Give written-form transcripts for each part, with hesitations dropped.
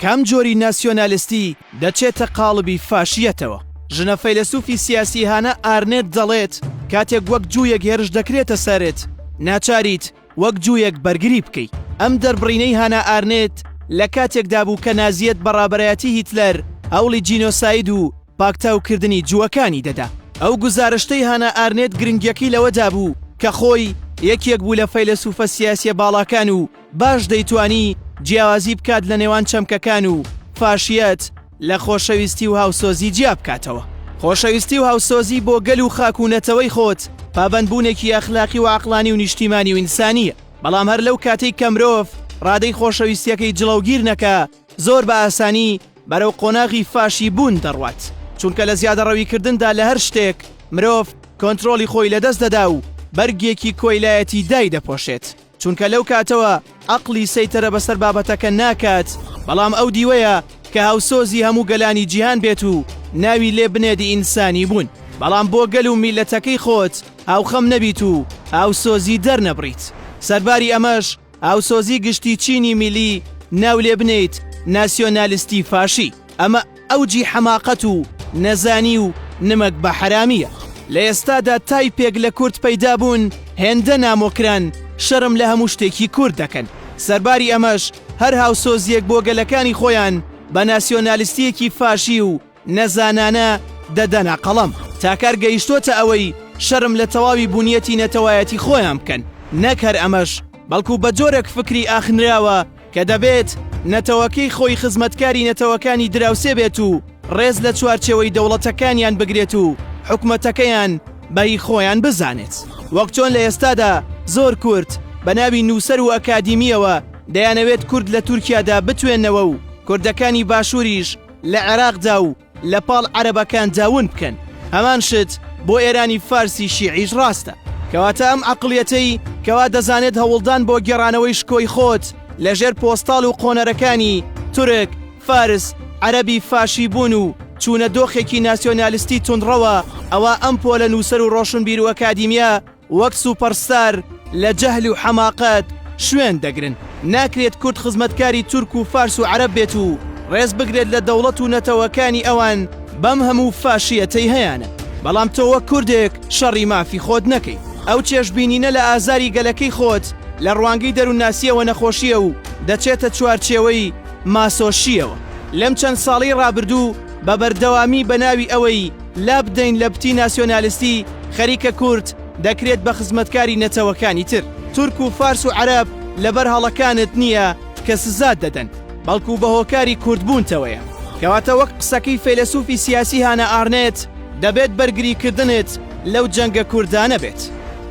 کام جۆری ناسیۆنالیستی دەچێتە قاڵبی فاشیەتەوە. ژنە فەیلسوفی سیاسی هانە ئارنێت دەڵێت کاتێک وەک جوویەک هێرش دەکرێتە سەرت ناچاریت وەک جوویەک بەرگری بکەیت. ئەم دەربڕینەی هانە ئارنێت لە کاتێکدا بوو کە نازیەت بەڕابەرایەتی هیتلەر هەوڵی جینۆساید و پاکتاوکردنی جووەکانی دەدا. ئەو گوزارشتەی هانە ئارنێت گرنگیەکەی لەوەدا بوو کە خۆی یەکێک بوو لە فەیلسوفە سیاسیە باڵاکان و باش دەیتوانی جیاوازی بکات لە نێوان چەمکەکان و فاشیەت لە خۆشەویستی و هاوسۆزی جیا بکاتەوە. خۆشەویستی و هاوسۆزی بۆ گەل و خاکوونەتەوەی خۆت پابەندبوونێکی ئەخلاقی و عەقلانی و نیشتیمانی و ئینسانیە. بەڵام هەر لەو کاتەی کە مرۆڤ ڕادەی خۆشەویستیەکەی جڵەوگیر نەکا زۆر بە ئاسانی بەرەو قۆناغی فاشی بوون دەڕوات. چونکە لە زیادەڕەویکردندا لە هەر شتێک مرۆڤ کۆنتڕۆلی خۆی لەدەست دەدا و بەرگێکی کۆیلایەتی دای دەپۆشێت. چونکە لەو کاتەوە عەقلی سەیتەرە بەسەر بابەتەکە ناکات. بەڵام ئەو دیوەیە کە هاوسۆزی هەموو گەلانی جیهان بێت و ناوی لێ بنێدی ئینسانی بوون. بەڵام بۆ گەل و میلەتەکەی خۆت هاوخەم نەبیت و هاوسۆزی دەرنەبڕیت. سەرباری ئەمەش هاوسۆزی گشتی چینی میلی ناو لێ بنیت ناسیۆنالیستی فاشی. ئەمە ئەوجی حەماقەت و نەزانی و نمەک بە حرامیە. لە ئێستادا تای پێک لە کورد پەیدا بوون هێندە نامۆکران شەرم لە هەموو شتێکی کورد دەکەن. سەرباری ئەمەش هەر هاوسۆزیەک بۆ گەلەکانی خۆیان بە ناسیۆنالیستیەکی فاشی و نەزانانە دەدەنا قەڵەم. تاکار گەیشتۆتە ئەوەی شەرم لە تەواوی بوونیەتی نەتەوایەتی خۆیان بکەن. نەک هەر ئەمەش بەڵکو بە جۆرێک فکری ئاخنراوە کە دەبێت نەتەوەکەی خۆی خزمەتکاری نەتەوەکانی دراوسێ بێت و ڕێز لە چوارچێوەی دەوڵەتەکانیان بگرێت و حکومەتەکەیان بەهی خۆیان بزانێت. وەک چۆن لە ئێستادا زۆر کورد بە ناوی نووسەر و ئەکادیمیەوە دەیانەوێت کورد لە تورکیادا بتوێنەوە و کوردەکانی باشووریش لە عێراقدا و لە پاڵ عەرەبەکان داون بکەن. هەمان شت بۆ ئێرانی فارسی شیعیش ڕاستە. کەواتە ئەم عەقڵیەتەی کەوا دەزانێت هەوڵدان بۆ گێڕانەوەی شکۆی خۆت لەژێر پۆستاڵ و قۆنەرەکانی تورک، فارس، عەرەبی فاشی بوون و چوونە دۆخێکی ناسیۆنالیستی توندڕەوە ئەوە ئەم پۆلە نووسەر و ڕۆشنبیر و ئەکادیمیە وەک سوپەرستار لە جەهل و حەماقەت شوێن دەگرن. ناکرێت کورد خزمەتکاری تورک و فارس و عەرەب بێت و ڕێز بگرێت لە دەوڵەت و نەتەوەکانی ئەوان بەم هەموو فاشیەتەی هەیەە. بەڵام تۆ وەک کوردێک شەڕی مافی خۆت نەکەی. ئەو چێژبینینە لە ئازاری گەلەکەی خۆت لە ڕوانگەی دەروونناسیەوە نەخۆشیە و دەچێتە چوارچێوەی ماسۆشیەوە. لەم چەند ساڵی ڕابردوو بە بەردەوامی بە ناوی ئەوەی لا بدەین لە پتی ناسیۆنالیستی خەریکە کورد دەکرێت بە خزمەتکاری نەتەوەکانی تر. تورک و فارس و عەرەب لەبەر هەڵەکانت نییە کە سزات دەدەن، بەڵکو بە هۆکاری کوردبوونتەوەیە. کەواتە وەک قسەکەی فەیلسوفی سیاسی هانە ئارنێت دەبێت بەرگریکردنت لەو جەنگە کوردانە بێت.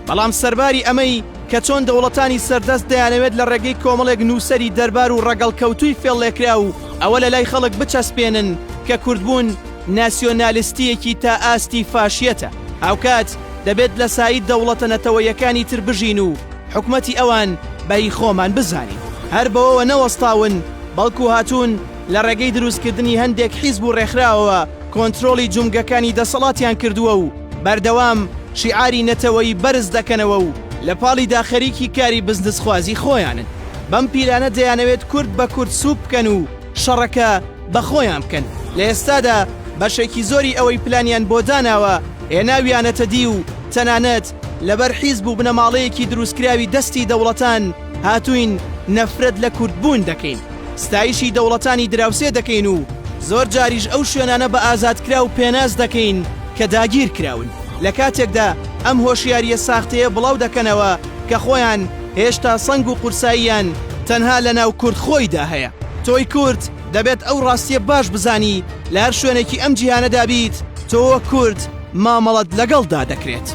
بەڵام سەرباری ئەمەی کە چۆن دەوڵەتانی سەردەست دەیانەوێت لە ڕێگەی کۆمەڵێک نووسەری دەربار و ڕەگەڵکەوتووی فێڵێکرا و ئەوە لە لای خەڵک بچەسپێنن کە کوردبوون ناسیۆنالیستیەکی تا ئاستی فاشیەتە. هاوکات دەبێت لە سایی دەوڵەتە نەتەوەیەکانی تر بژین و حکومەتی ئەوان بەهی خۆمان بزانین. هەر بەوەوە نەوەستاون بەڵکو هاتوون لە ڕێگەی دروستکردنی هەندێک حیزب و ڕێکخراوەوە کۆنتڕۆلی جومگەکانی دەسەڵاتیان کردووە و بەردەوام شیعاری نەتەوەی بەرز دەکەنەوە و لە پاڵیدا خەریکی کاری بزنسخوازی خۆیانن. بەم پیرانە دەیانەوێت کورد بە کورد سووب بکەن و شەڕەکە بە خۆیان بکەن. لە ئێستادا بەشێکی زۆری ئەوەی پلانیان بۆ داناوە هێناویانەتە دی و تەنانەت لەبەر حیزب و بنەماڵەیەکی دروستکراوی دەستی دەوڵەتان هاتوین نەفرەت لە کوردبوون دەکەین، ستایشی دەوڵەتانی دراوسێ دەکەین و زۆر جاریش ئەو شوێنانە بە ئازادکرا و پێناز دەکەین کە داگیر کراون. لە کاتێکدا ئەم هۆشیاریە ساختەیە بڵاو دەکەنەوە کە خۆیان هێشتا سەنگ و قورساییان تەنها لە ناو کورد خۆیدا هەیە. تۆی کورد دەبێت ئەو ڕاستیە باش بزانی لە هەر شوێنێکی ئەم جیهانەدا بیت تۆ کورد مامەڵەت لەگەڵدا دەکرێت.